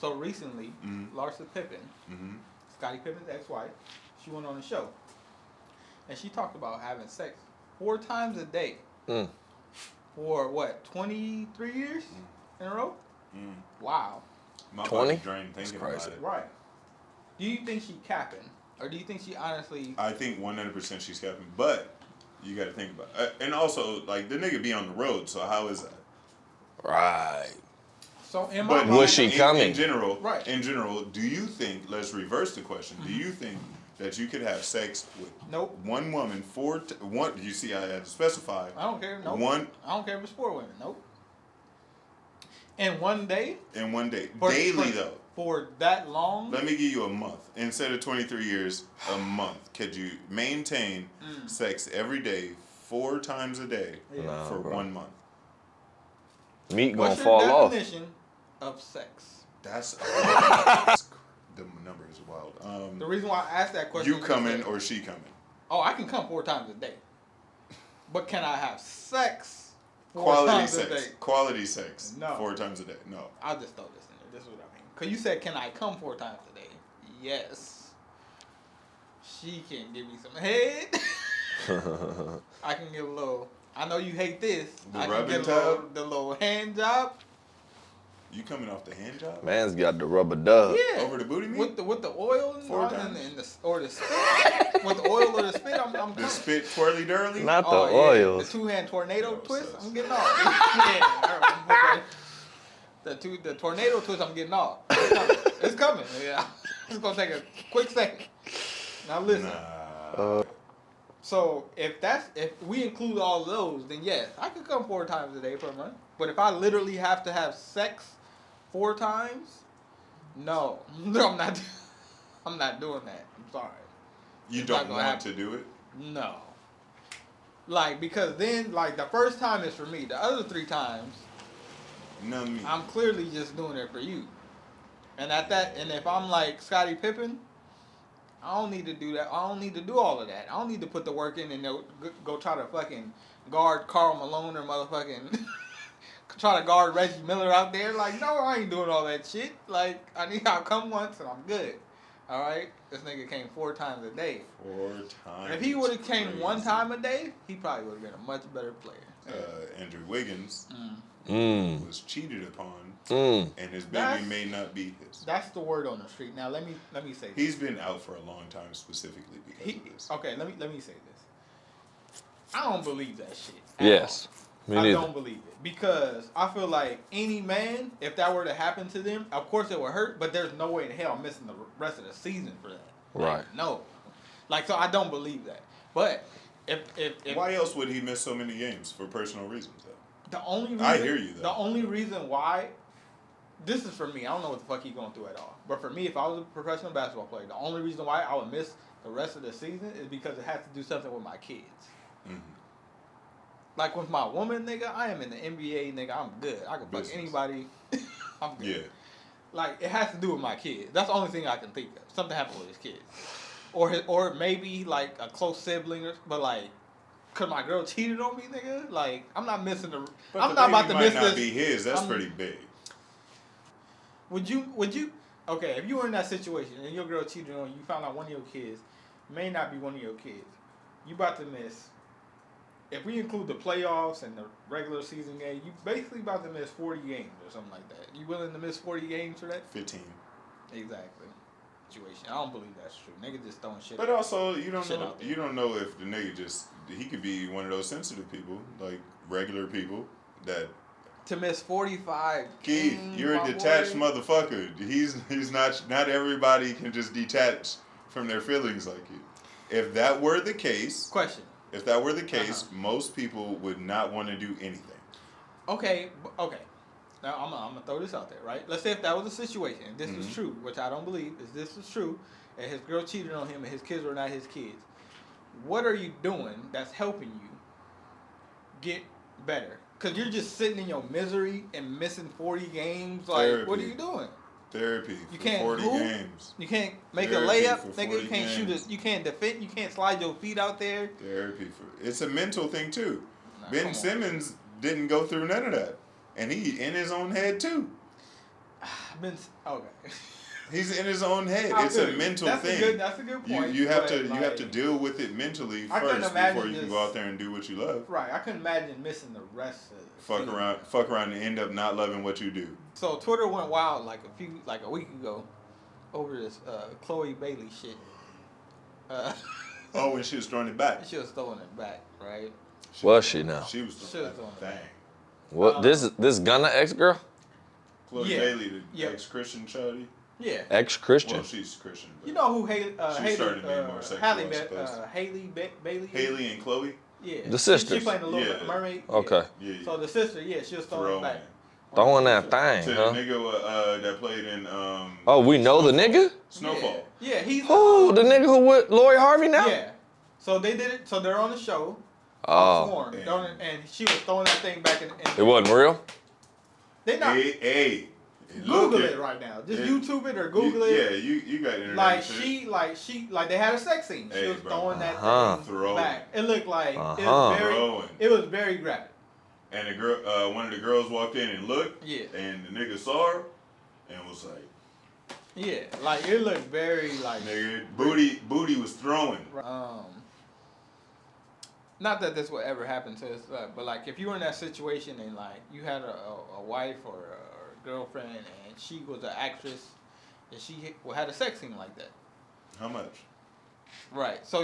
So recently, Larsa Pippen, Scottie Pippen's ex-wife, she went on a show, and she talked about having sex 4 times a day for what 23 years in a row. Wow. My 20? body drained thinking about it. Right. Do you think she capping, or do you think she honestly? I think 100% she's capping, but you got to think about it. And also, like, the nigga be on the road, so how is that? Right. So in my But mind, was she coming? In general, Right. In general, do you think? Let's reverse the question. Do you think that you could have sex with one woman one? You see, I had to specify. I don't care. Nope. One. I don't care if it's 4 women. Nope. In one day. In one day, For though. For that long. Let me give you a month instead of 23 years. A month. Could you maintain sex every day, 4 times a day for 1 month? Meat gonna What's fall your off. definition of sex? That's the number is wild. The reason why I asked that question. You coming or she coming? Oh, I can come 4 times a day. But can I have sex 4 Quality times sex. a day? Quality sex. No. 4 times a day. No. I'll just throw this in there. This is what I mean. Because you said, can I come 4 times a day? Yes. She can give me some head. I can give a little. I know you hate this. The I can rubbing get tub? the little hand job. You coming off the hand job? Man's got the rubber dub. Yeah. Over the booty meat? With the oil and 4 all, times? and the or the spit. With the oil or the spit, I'm The coming. spit twirly dirly? Not the Oh, yeah. oils. The 2-hand tornado Yo, twist, sus. I'm getting off. Yeah. The tornado twist, I'm getting off. It's coming. Yeah. It's gonna take a quick second. Now listen. Nah. So if we include all those, then yes, I could come 4 times a day for a month. But if I literally have to have sex 4 times, no, I'm not. I'm not doing that. I'm sorry. You It's don't not gonna want happen. to do it? No. Like, because then, like, the first time is for me. The other 3 times, No, me. I'm clearly just doing it for you. And and if I'm like Scottie Pippen, I don't need to do that. I don't need to do all of that. I don't need to put the work in and go try to fucking guard Karl Malone or motherfucking try to guard Reggie Miller out there. Like, no, I ain't doing all that shit. Like, I'll come once and I'm good. All right? This nigga came 4 times a day. 4 times. If he would have came Crazy. 1 time a day, he probably would have been a much better player. Andrew Wiggins was cheated upon, and his baby may not be his. That's the word on the street. Now let me say this. He's been out for a long time specifically because of this. Okay, let me say this. I don't believe that shit. Yes. Me I neither. don't believe it because I feel like any man, if that were to happen to them, of course it would hurt. But there's no way in hell I'm missing the rest of the season for that. Like, Right. No. Like, so I don't believe that. But if Why else would he miss so many games for personal reasons? Though? the only reason, I hear you, though. The only reason why, this is for me. I don't know what the fuck he's going through at all. But for me, if I was a professional basketball player, the only reason why I would miss the rest of the season is because it has to do something with my kids. Mm-hmm. Like with my woman, nigga, I am in the NBA, nigga. I'm good. I can fuck Business. anybody. I'm good. Yeah. Like, it has to do with my kids. That's the only thing I can think of. Something happened with his kids, or maybe like a close sibling, but like, cause my girl cheated on me, nigga. Like, I'm not missing the. But I'm the not about baby to might miss not this. be his. That's I'm- pretty big. Would you? Okay, if you were in that situation and your girl cheated on you, you found out one of your kids may not be one of your kids. You about to miss. If we include the playoffs and the regular season game, you basically about to miss 40 games or something like that. You willing to miss 40 games for that? 15. Exactly. Situation. I don't believe that's true. Nigga just throwing shit. But also, you don't Shit know. out there. You don't know if the nigga he could be one of those sensitive people, like regular people that. To miss 45 Keith, games, you're a my detached boy. motherfucker. He's not everybody can just detach from their feelings like you. If that were the case, Question. if that were the case, most people would not want to do anything. Okay. Now I'm gonna throw this out there, right? Let's say if that was a situation, and this is true, which I don't believe, is this is true, and his girl cheated on him, and his kids were not his kids. What are you doing that's helping you get better? Because you're just sitting in your misery and missing 40 games. Like, Therapy. what are you doing? Therapy You for can't 40 hoop? games. You can't make Therapy a layup, for nigga. 40 You can't shoot games. it. You can't defend. You can't slide your feet out there. Therapy for it's a mental thing too. Nah, come Ben on. Simmons didn't go through none of that, and he in his own head too. Okay. He's in his own head. I It's feel a you. mental That's thing. That's a good point. You have but, to like, you have to deal with it mentally I couldn't first imagine before you can just- go out there and do what you love. Right. I couldn't imagine missing the rest of the season. Fuck around and end up not loving what you do. So Twitter went wild like a week ago over this Chloe Bailey shit. Oh, when she was throwing it back. She was throwing it back, right? Was she now? She was She throwing was throwing it that back. thing. What? This Gunna ex girl? Chloe Yeah. Bailey, the Yeah. ex-Christian shawty. Yeah. Ex Christian? Well, she's Christian. But You know who Haley? She started being more sexual, I suppose. Haley Bailey. Haley and Chloe. Yeah. The sisters. She played the Little Yeah. Mermaid. Okay. Yeah. So the sister, she was throwing it back. Throwing that thing, To huh? the nigga that played in Oh, we know the nigga? Snowfall. Yeah, he's. Oh, the nigga who with Lori Harvey now? Yeah. So they did it. So they're on the show. Oh. Swarm, and she was throwing that thing back in. It wasn't real? They not. Hey, Google it right now. Just YouTube it or Google it. Yeah, you got internet. Like shit. she they had a sex scene. She Hey, was bro. throwing that Uh-huh. thing Throwing. back. It looked like Throwing. it was very graphic. And the girl, one of the girls walked in and looked. Yeah. And the nigga saw her, and was like, Yeah, like it looked very like nigga, booty was throwing. Not that this will ever happen to us, but like if you were in that situation and like you had a wife or a girlfriend and she was an actress and she had a sex scene like that. How much? Right. So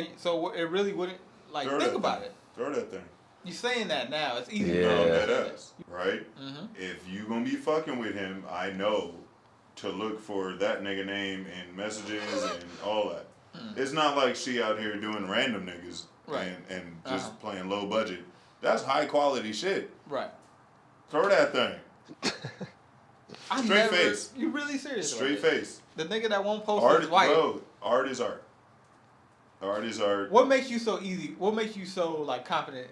it really wouldn't like Throw think that about thing. it. Throw that thing. You saying that now? It's easy. Yeah. Throw to that say ass, right? Mhm. If you gonna be fucking with him, I know to look for that nigga name in messages and all that. It's not like she out here doing random niggas Right. and just playing low budget. That's high quality shit. Right. Throw that thing. Straight face. You really serious? Straight about this? face. The nigga that won't post Art, his wife. bro, art is art. Art is art. What makes you so easy? What makes you so like confident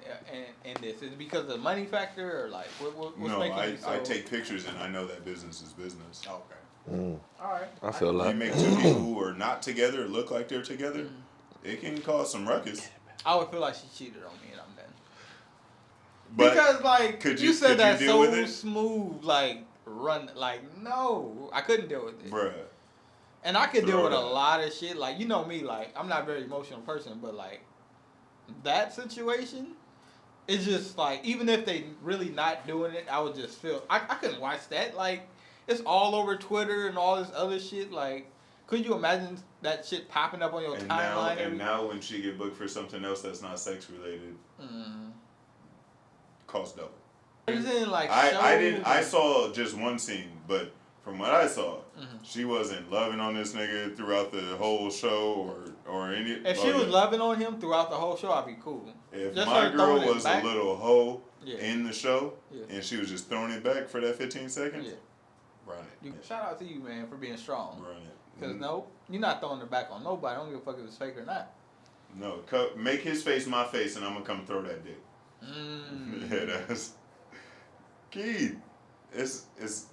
in this? Is it because of the money factor or like what's No, making I you so? take pictures and I know that business is business. Okay. All right. I feel You like. make two people who are not together look like they're together, it can cause some ruckus. I would feel like she cheated on me and I'm done. But Because like could you you- said could you that deal so with it? smooth, like run, like no, I couldn't deal with it. bruh, And I could deal Throw with a that. lot of shit. Like, you know me, like, I'm not a very emotional person, but, like, that situation is just, like, even if they really not doing it, I would just feel, I couldn't watch that. Like, it's all over Twitter and all this other shit. Like, could you imagine that shit popping up on your timeline? and now when she get booked for something else that's not sex related, cost double. It's in, like, I shows saw just one scene, but from what I saw, she wasn't loving on this nigga throughout the whole show or any. If she was loving on him throughout the whole show, I'd be cool. If Just my her girl throwing it was back. a little hoe Yeah. in the show Yeah. and she was just throwing it back for that 15 seconds, Yeah. run it. Shout out to you, man, for being strong. Run it. Because, no, you're not throwing it back on nobody. I don't give a fuck if it's fake or not. No, make his face my face and I'm going to come throw that dick. Yeah, that's. Keith, it's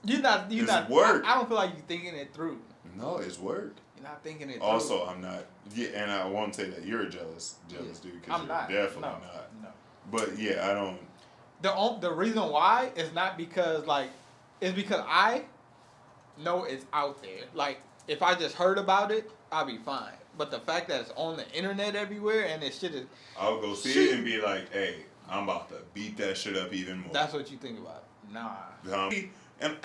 You're not. work. I don't feel like you're thinking it through. No, it's work. You're not thinking it through. Also, I'm not. Yeah, and I won't say that you're a jealous dude. Because I'm you're not. definitely No, not. no. But yeah, I don't. The reason why is not because it's because I know it's out there. Like if I just heard about it, I'll be fine. But the fact that it's on the internet everywhere and this shit is, I'll go see it and be like, hey, I'm about to beat that shit up even more. that's what you think about. Nah. And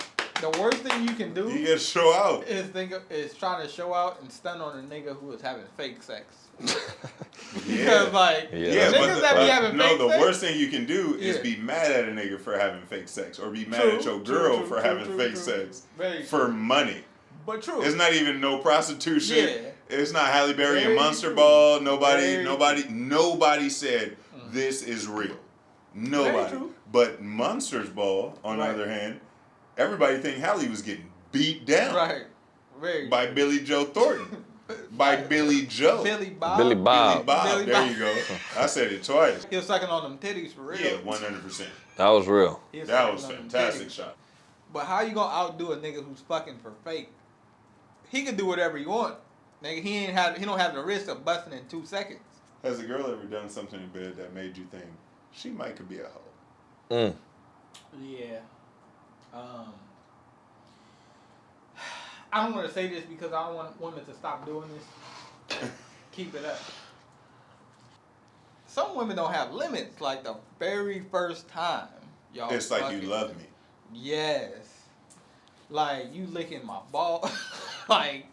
The worst thing you can do you gotta show out. is trying to show out and stun on a nigga who is having fake sex. Yeah. Because like Yeah, niggas that be having fake the sex. worst thing you can do is Yeah. be mad at a nigga for having fake sex, or be mad True, at your true, girl true, for true, having true, fake true. sex Very for true. money. But true. It's not even no prostitution. Yeah. It's not Halle Berry and Very Monster true. Ball. Very Nobody said this is real. Nobody. true. But Monsters Ball, on the Right. other hand, everybody think Halle was getting beat down Right. Very by Billy Joe Thornton. By Billy Joe. Billy Bob. Billy Bob. Billy Bob. Billy There Bob. you go. I said it twice. He was sucking on them titties for real. Yeah, 100%. That was real. He That sucking was on them fantastic titties. shot. But how you gonna outdo a nigga who's fucking for fake? He can do whatever he want. Nigga, he don't have the risk of busting in 2 seconds. Has a girl ever done something in bed that made you think she might could be a hoe? Mm. Yeah. I don't want to say this because I don't want women to stop doing this. Keep it up. Some women don't have limits. Like the very first time, y'all. It's like you love me. Yes. Like you licking my ball. Like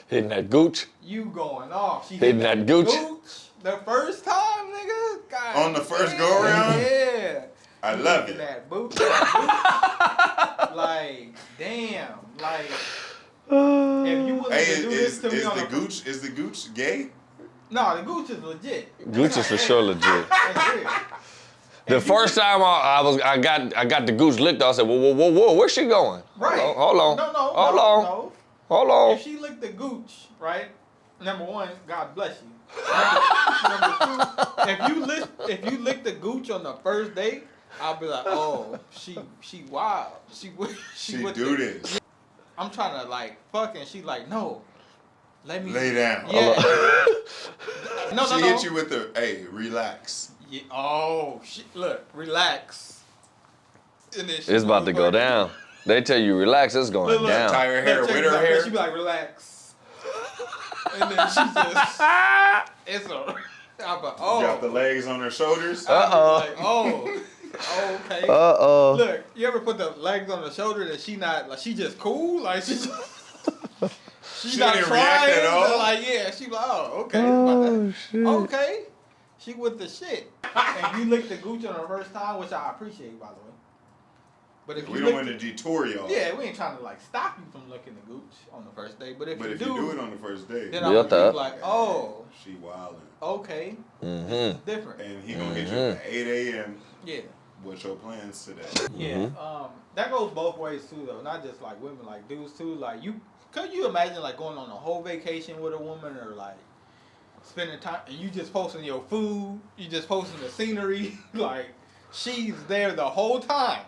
Hitting that gooch. you going off. She Hitting that gooch. The first time, nigga. God On the first damn. go around? Yeah. I love it. That boot. Like, damn. Like, if you willing Hey, to do this to me is on the gooch gay? No, the gooch is legit. Gooch is for sure legit. That's real. The first time I got the gooch licked, I said, whoa, where's she going? Right. Hold on. No. Hold on. If she licked the gooch, right? Number one, God bless you. Number two, if you lick the gooch on the first date, I'll be like, oh, she wild. She with do the, this. I'm trying to like fuck, and she like, no, let me Lay down. Yeah. No. She hit you with the, hey, relax. Yeah. Oh, shit. Look, relax. And then she It's about to go motherfucking- down. They tell you relax, it's going Look, down. Tie her hair Look, check with this her out. hair. She be like, relax. And then she just, it's a, I'm like, oh. Got the legs on her shoulders. Uh-oh. Like, oh, okay. Uh-oh. Look, you ever put the legs on the shoulder that she not, like, she just cool? Like, she just, She not didn't trying. react at all? But like, yeah, she like, oh, okay. Oh, shit. Okay. She with the shit. And you lick the gooch on the first time, which I appreciate, by the way. But if We you don't lick want to detour y'all. yeah, we ain't trying to like stop you from licking the gooch on the first day. But if But you if do, you do it on the first date, then Yeah, I'm gonna that. be like, oh, she wildin'. okay, Mm-hmm. different. And he gonna get you at 8 a.m. Yeah, What's your plans today? yeah. That goes both ways too, though. Not just like women, like dudes too. Like could you imagine like going on a whole vacation with a woman or like spending time and you just posting your food, you just posting the scenery, like she's there the whole time,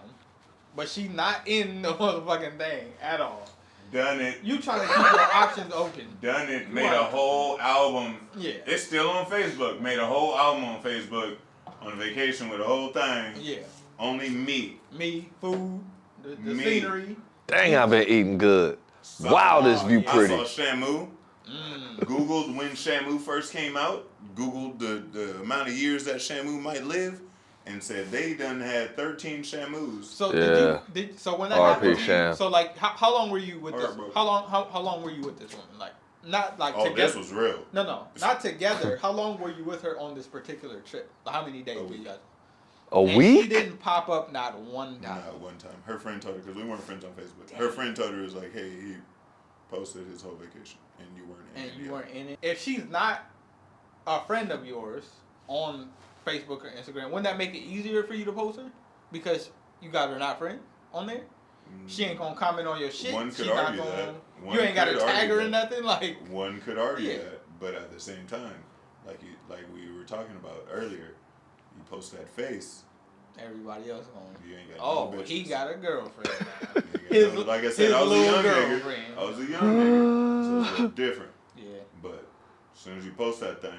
but she not in the motherfucking thing at all. Done it. You trying to keep your options open. Done it. Made Right. a whole album. Yeah. It's still on Facebook. Made a whole album on Facebook on a vacation with the whole thing. Yeah. Only me. Me, food, the Me. scenery. Dang, I've been eating good. Wow, this view yeah. pretty. I saw Shamu. Googled when Shamu first came out. Googled the amount of years that Shamu might live, and said they done had 13 Shamus. So Yeah. so when that R.I.P. happened to you, Sham. so like how long were you with this? Heartbroken. How long were you with this woman? Like not like Oh, together. this was real. No, not together. How long were you with her on this particular trip? Like, how many days A were you week. guys? A And she week? didn't pop up not one time. Not one time. Her friend told her, because we weren't friends on Facebook. Her friend told her, it was like, hey, he posted his whole vacation, and you weren't in And it you yet. weren't in it. If she's not a friend of yours on Facebook or Instagram, wouldn't that make it easier for you to post her? Because you got her not friend on there? She ain't gonna comment on your shit. One could She not argue gonna, that. One you ain't gotta could tag argue her or that. nothing. Like One could argue Yeah. that, but at the same time, like we were talking about earlier, you post that face, everybody else gonna. you ain't got Oh, no bitches. he got a girlfriend now. You ain't got his- no- like I said, his I was a little young nigga. girlfriend. I was a young nigga, so it's a little different. Yeah. But as soon as you post that thing,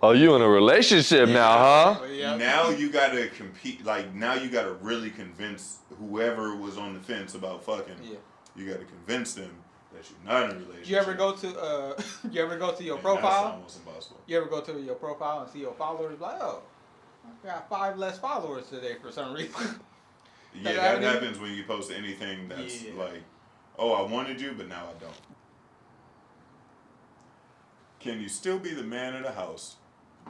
Oh, you in a relationship now, huh? But yeah. now you gotta compete. Like now you gotta really convince whoever was on the fence about fucking. Yeah. You gotta convince them that you're not in a relationship. You ever go to you ever go to your And That's profile? almost impossible. You ever go to your profile and see your followers like, oh, I got 5 less followers today for some reason. Yeah, That that happened? happens when you post anything that's Yeah. like, oh, I wanted you, but now I don't. Can you still be the man of the house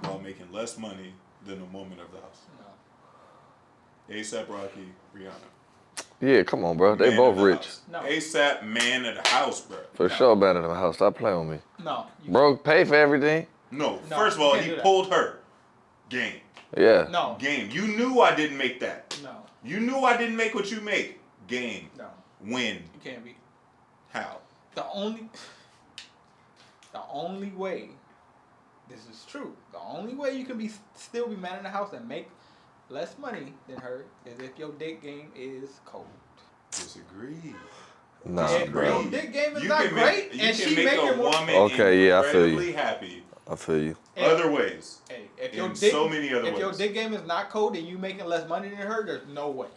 while making less money than the woman of the house? No. ASAP Rocky, Rihanna. Yeah, come on, bro. They Man both of the rich. house. No. ASAP man of the house, bro. For sure, better than my house. Stop playing with me. No. You Bro, pay for everything. No, No, first of you all, can't he do that. pulled her. Game. Yeah. No. Game. You knew I didn't make that. No. You knew I didn't make what you make. Game. No. Win. You can't be. How? The only way, this is true. The only way you can still be man in the house and make less money than her is if your dick game is cold. Disagree. Nah, If bro. your dick game is You not can great, make, and you she can make a making more. woman Okay, yeah, I feel you. incredibly happy I feel you. other ways. Hey, if your In dick, so many other if your ways. dick game is not cold and you making less money than her, there's no way.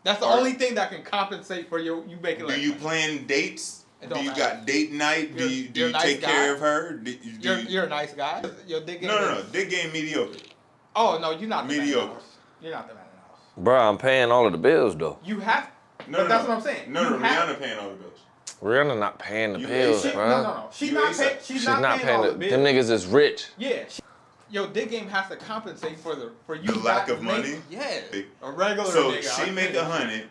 That's the Are- only thing that can compensate for you making less Do you money. plan dates It Do don't you matter. got date night? Do you You're a nice take guy. care of her? Do You're a nice guy. Your dick game. no. is- Dick game mediocre. Oh no, you're not the man of the Mediocre. house. You're not the man of the house. Bro, I'm paying all of the bills though. You have. No, but no, that's no. what I'm saying. No, You no. have- Rihanna paying all the bills. Rihanna not paying the You bills, ASAP. bro. No. She's You not ASAP. paying. She's not paying paying all the the bills. them niggas is rich. Yeah. Your dick game has to compensate for you. The lack not of make- money? Yeah. A regular So nigga. she I make feel you. 100,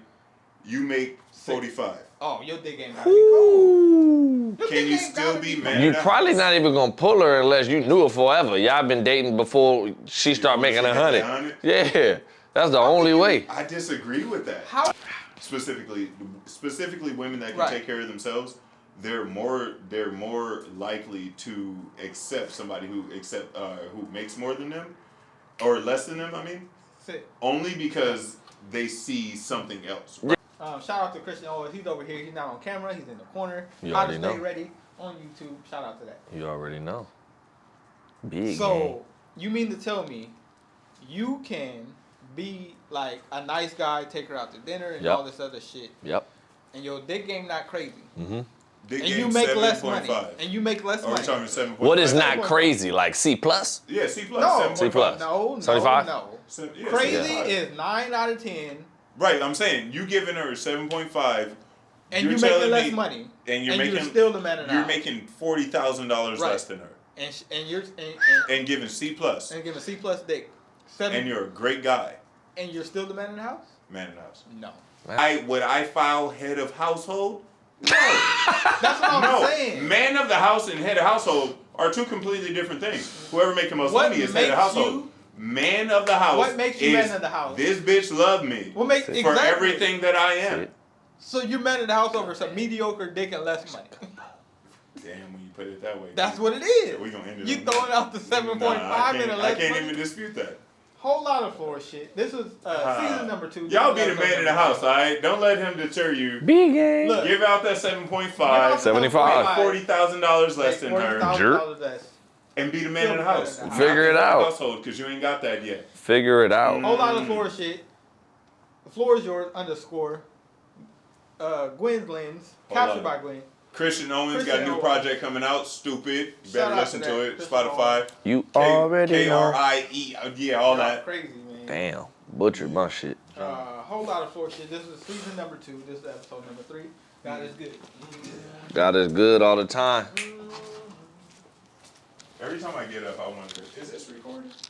you make 45. Oh, your dick game gotta be cold. Your Can dick you game still gotta be cold. mad? You probably not even gonna pull her unless you knew her forever. Y'all been dating before she start Before making she get 100. that 100? Yeah, that's the only way. I disagree with that. How? Specifically women that can Right. take care of themselves, they're more likely to accept somebody who makes more than them or less than them. I mean, Sit. only because they see something else. Shout out to Christian Owens. He's over here. He's not on camera. He's in the corner. You How to already Stay know. Ready on YouTube. Shout out to that. You already know. Big So you mean to tell me you can be like a nice guy, take her out to dinner and Yep. all this other shit, Yep. and your dick game not crazy, Mm-hmm. Dick and game you make less money, 7.5. and you make less Are we money. talking 7.5? What is not 7.5. crazy? Like C plus? Yeah, C plus. No. 7.5. C plus. No, 75? no. Yeah, Crazy 7.5. is 9 out of 10, Right, I'm saying you giving her 7.5, and You're you making telling less me- money, and you're you're making still the man of the you're house. making $40,000 Right. less than her, and you're and giving C plus, and giving C plus dick, 7, and you're a great guy, and you're still the man of the house. man in the house. No, Would I file head of household? No, that's what I'm no. saying. Man of the house and head of household are two completely different things. Whoever make the most What money is head makes of household. you- Man of the house. What makes you is, man of the house? This bitch love me What makes for exactly. everything that I am. Shit. So you're man of the house over some mediocre dick and less money. Damn, when you put it that way. That's what it is. We gonna end it. You on throwing that. out the 7.5 Nah, and a I less can't money. even dispute that. Whole lot of floor shit. This is season number 2. Y'all be This the is man episode in the number house, 5. alright? Don't let him deter you. Big game. Look. Give out that Give 7.5. out the 75. Make $40,000 less than her, $40,000 less. and be the man in the house. Figure Not it the head of out. Household, because you ain't got that yet. Figure it out. Whole lot of floor shit. The floor is yours. _. Gwen's Lens. Hold Captured on. by Gwen. Christian Owens got a Christian new Owens. project coming out. Stupid. You Shout better out listen to to that. it. Christian Spotify. You already know. KRIE. Yeah, all Y'all that. Crazy, man. Damn. Butchered my shit. Whole lot of floor shit. This is season number 2. This is episode number 3. God is good. God is good all the time. Every time I get up, I wonder, is this recording?